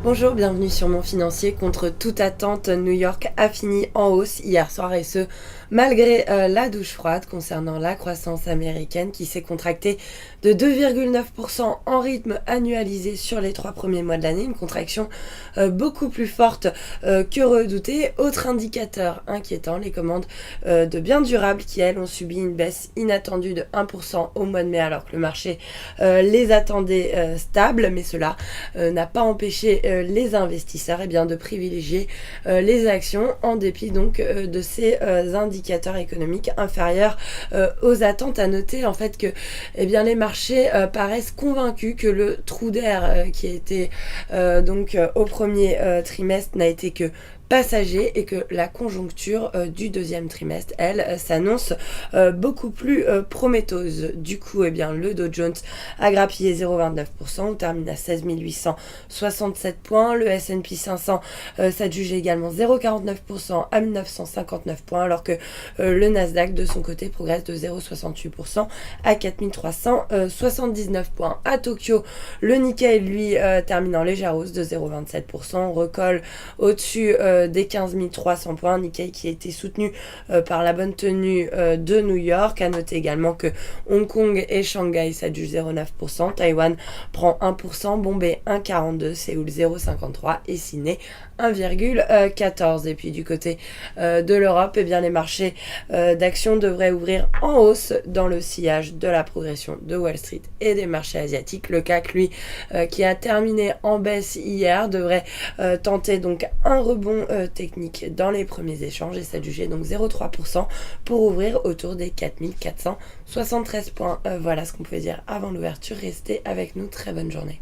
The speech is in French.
Bonjour, bienvenue sur Mon Financier. Contre toute attente, New York a fini en hausse hier soir et ce, malgré la douche froide concernant la croissance américaine qui s'est contractée de 2,9% en rythme annualisé sur les 3 premiers mois de l'année, une contraction beaucoup plus forte que redoutée. Autre indicateur inquiétant, les commandes de biens durables qui, elles, ont subi une baisse inattendue de 1% au mois de mai alors que le marché les attendait stables, mais cela n'a pas empêché les investisseurs de privilégier les actions en dépit donc de ces indicateurs économiques inférieurs aux attentes. À noter en fait que les marchés paraissent convaincus que le trou d'air qui a été au premier trimestre n'a été que passager et que la conjoncture du deuxième trimestre, elle, s'annonce beaucoup plus prometteuse. Du coup, le Dow Jones a grappillé 0,29%, on termine à 16 867 points. Le S&P 500 s'adjuge également 0,49% à 1959 points, alors que le Nasdaq, de son côté, progresse de 0,68% à 4379 points. À Tokyo, le Nikkei, lui, termine en légère hausse de 0,27%. On recolle au-dessus des 15 300 points. Nikkei qui a été soutenu par la bonne tenue de New York. À noter également que Hong Kong et Shanghai s'adjugent 0,9%. Taïwan prend 1%. Bombay 1,42%. Séoul 0,53%. Et Sydney 1,14%. Et puis du côté de l'Europe, les marchés d'actions devraient ouvrir en hausse dans le sillage de la progression de Wall Street et des marchés asiatiques. Le CAC, lui, qui a terminé en baisse hier, devrait tenter donc un rebond technique dans les premiers échanges et s'adjuger donc 0,3% pour ouvrir autour des 4473 points. Voilà ce qu'on pouvait dire avant l'ouverture. Restez avec nous, très bonne journée.